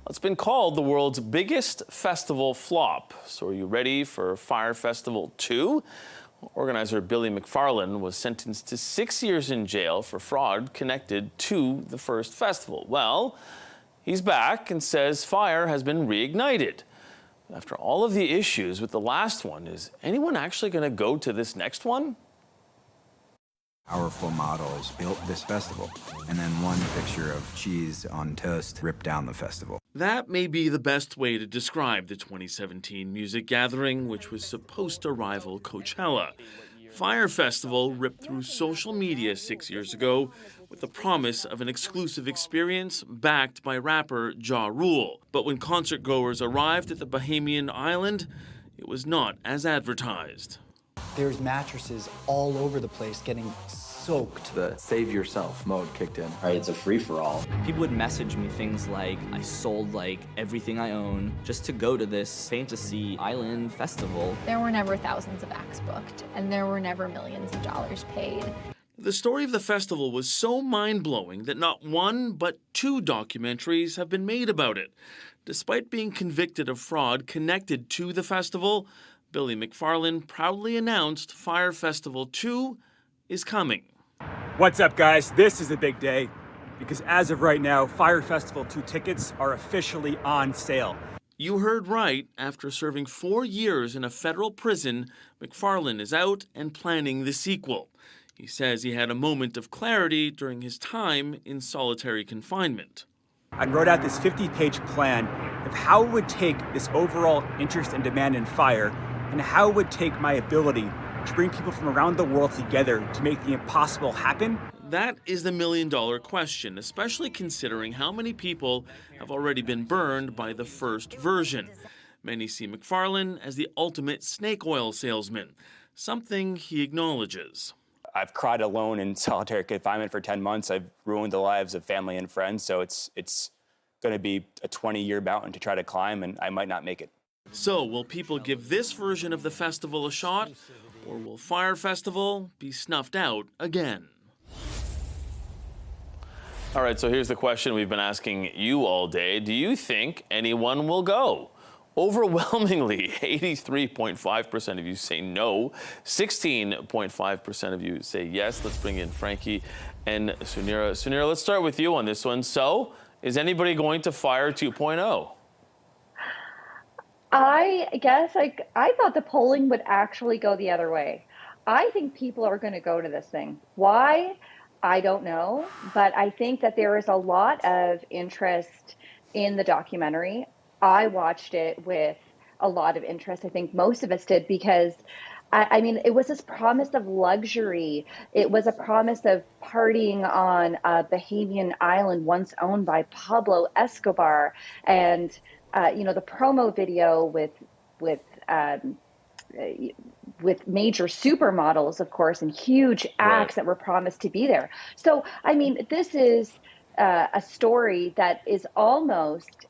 It's been called the world's biggest festival flop. So are you ready for Fyre Festival 2? Organizer Billy McFarland was sentenced to 6 years in jail for fraud connected to the first festival. Well, he's back and says Fyre has been reignited. After all of the issues with the last one, is anyone actually going to go to this next one? Powerful models built this festival, and then one picture of cheese on toast ripped down the festival. That may be the best way to describe the 2017 music gathering, which was supposed to rival Coachella. Fyre Festival ripped through social media 6 years ago with the promise of an exclusive experience backed by rapper Ja Rule. But when concertgoers arrived at the Bahamian island, it was not as advertised. There's mattresses all over the place getting soaked. The save yourself mode kicked in. Right, it's a free-for-all. People would message me things like, I sold everything I own just to go to this fantasy island festival. There were never thousands of acts booked, and there were never millions of dollars paid. The story of the festival was so mind-blowing that not one but two documentaries have been made about it. Despite being convicted of fraud connected to the festival, Billy McFarland proudly announced Fyre Festival 2 is coming. What's up, guys? This is a big day because as of right now, Fyre Festival 2 tickets are officially on sale. You heard right. After serving 4 years in a federal prison, McFarland is out and planning the sequel. He says he had a moment of clarity during his time in solitary confinement. I wrote out this 50-page plan of how it would take this overall interest and demand in Fyre and how it would take my ability to bring people from around the world together to make the impossible happen. That is the million-dollar question, especially considering how many people have already been burned by the first version. Many see McFarland as the ultimate snake oil salesman, something he acknowledges. I've cried alone in solitary confinement for 10 months. I've ruined the lives of family and friends, so it's going to be a 20-year mountain to try to climb, and I might not make it. So, will people give this version of the festival a shot, or will Fyre Festival be snuffed out again? All right, so here's the question we've been asking you all day. Do you think anyone will go? Overwhelmingly, 83.5% of you say no, 16.5% of you say yes. Let's bring in Frankie and Sunira. Sunira, let's start with you on this one. So, is anybody going to Fyre 2.0? I guess I thought the polling would actually go the other way. I think people are going to go to this thing. Why? I don't know, but I think that there is a lot of interest in the documentary. I watched it with a lot of interest. I think most of us did because, I mean, it was this promise of luxury. It was a promise of partying on a Bahamian island once owned by Pablo Escobar. And the promo video with major supermodels, of course, and huge acts that were promised to be there. So, I mean, this is a story that is almost,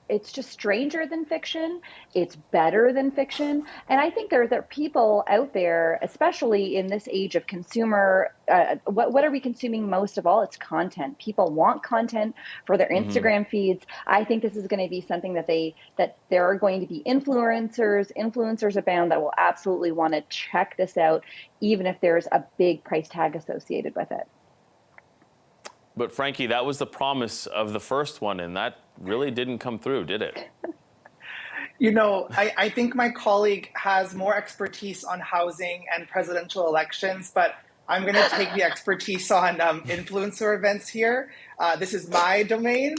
it's just stranger than fiction. It's better than fiction. And I think there are people out there, especially in this age of consumer, what are we consuming most of all? It's content. People want content for their Instagram feeds. I think this is going to be something that there are going to be influencers abound that will absolutely want to check this out, even if there's a big price tag associated with it. But Frankie, that was the promise of the first one, and that really didn't come through, did it? You know, I think my colleague has more expertise on housing and presidential elections, but I'm going to take the expertise on influencer events here. This is my domain.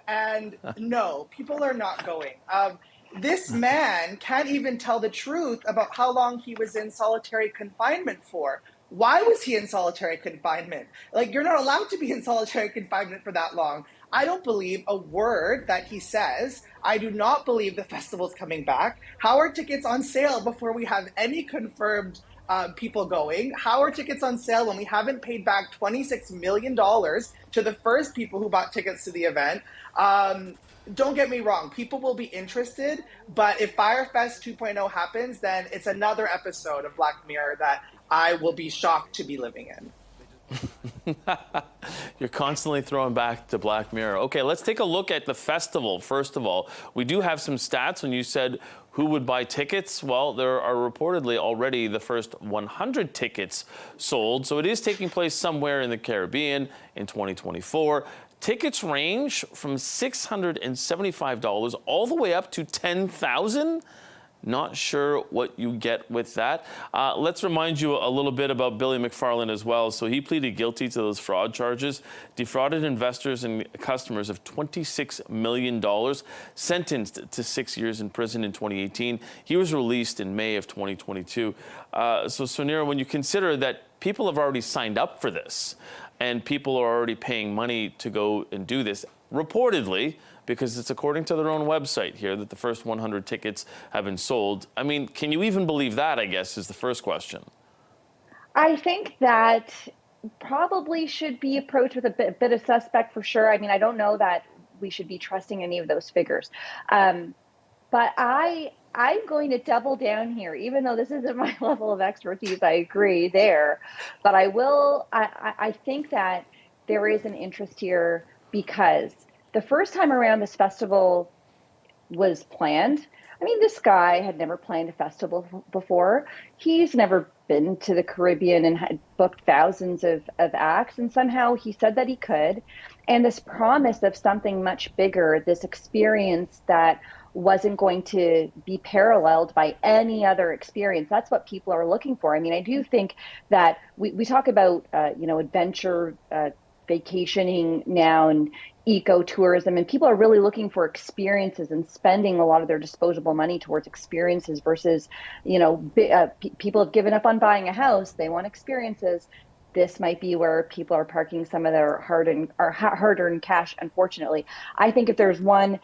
And no, people are not going. This man can't even tell the truth about how long he was in solitary confinement for. Why was he in solitary confinement? You're not allowed to be in solitary confinement for that long. I don't believe a word that he says. I do not believe the festival's coming back. How are tickets on sale before we have any confirmed people going? How are tickets on sale when we haven't paid back $26 million to the first people who bought tickets to the event? Don't get me wrong, people will be interested, but if Fyre Fest 2.0 happens, then it's another episode of Black Mirror that I will be shocked to be living in. You're constantly throwing back to Black Mirror. Okay, let's take a look at the festival. First of all, we do have some stats. When you said who would buy tickets, well, there are reportedly already the first 100 tickets sold. So it is taking place somewhere in the Caribbean in 2024. Tickets range from $675 all the way up to $10,000. Not sure what you get with that. Let's remind you a little bit about Billy McFarland as well. So he pleaded guilty to those fraud charges, defrauded investors and customers of $26 million, sentenced to 6 years in prison in 2018. He was released in May of 2022. So Sunira, when you consider that people have already signed up for this and people are already paying money to go and do this, reportedly, because it's according to their own website here that the first 100 tickets have been sold. I mean, can you even believe that, I guess, is the first question. I think that probably should be approached with a bit of suspect for sure. I mean, I don't know that we should be trusting any of those figures. But I'm going to double down here, even though this isn't my level of expertise. I agree there. But I think that there is an interest here because the first time around this festival was planned, I mean, this guy had never planned a festival before. He's never been to the Caribbean and had booked thousands of acts. And somehow he said that he could. And this promise of something much bigger, this experience that wasn't going to be paralleled by any other experience. That's what people are looking for. I mean, I do think that we talk about, adventure, vacationing now and ecotourism, and people are really looking for experiences and spending a lot of their disposable money towards experiences versus, people have given up on buying a house. They want experiences. This might be where people are parking some of their hard-earned cash, unfortunately. I think if there's one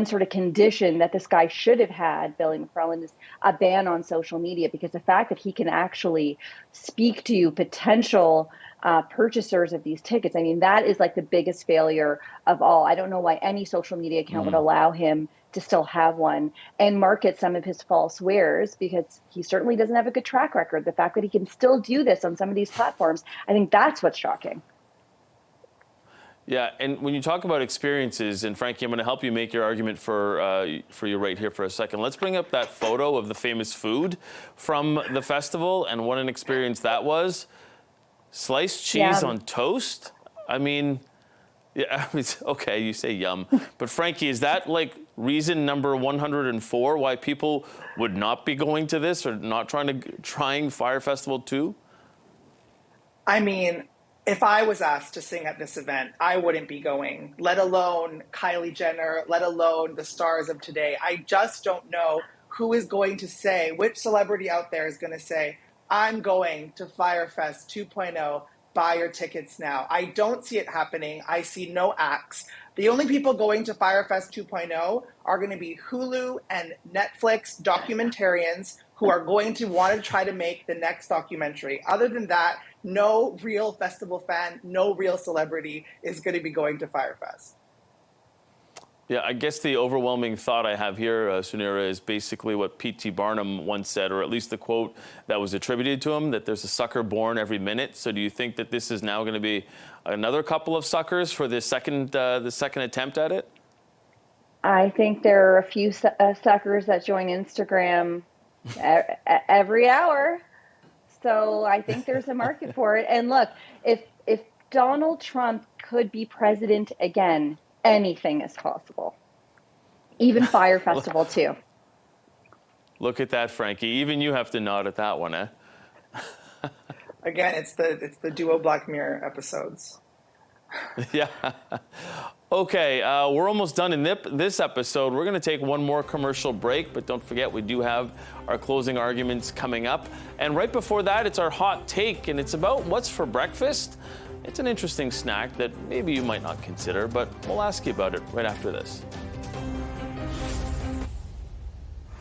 sort of condition that this guy should have had, Billy McFarland, is a ban on social media, because the fact that he can actually speak to potential purchasers of these tickets, I mean, that is like the biggest failure of all. I don't know why any social media account would allow him to still have one and market some of his false wares, because he certainly doesn't have a good track record. The fact that he can still do this on some of these platforms, I think that's what's shocking. Yeah, and when you talk about experiences, and Frankie, I'm going to help you make your argument for you right here for a second. Let's bring up that photo of the famous food from the festival and what an experience that was. Sliced cheese on toast? I mean, yeah, okay, you say yum. But Frankie, is that like reason number 104 why people would not be going to this or not trying Fyre Festival 2? I mean, if I was asked to sing at this event, I wouldn't be going, let alone Kylie Jenner, let alone the stars of today. I just don't know who is going to say, which celebrity out there is going to say, I'm going to Fyre Fest 2.0, buy your tickets now. I don't see it happening. I see no acts. The only people going to Fyre Fest 2.0 are going to be Hulu and Netflix documentarians who are going to want to try to make the next documentary. Other than that, no real festival fan, no real celebrity is going to be going to Fyre Fest. Yeah, I guess the overwhelming thought I have here, Sunira, is basically what P.T. Barnum once said, or at least the quote that was attributed to him, that there's a sucker born every minute. So do you think that this is now going to be another couple of suckers for the second attempt at it? I think there are a few suckers that join Instagram every hour. So I think there's a market for it. And look, if Donald Trump could be president again, anything is possible. Even Fyre Festival too. Look at that, Frankie. Even you have to nod at that one, eh? Again, it's the duo Black Mirror episodes. Yeah. Okay, we're almost done in this episode. We're going to take one more commercial break, but don't forget we do have our closing arguments coming up. And right before that, it's our hot take, and it's about what's for breakfast. It's an interesting snack that maybe you might not consider, but we'll ask you about it right after this.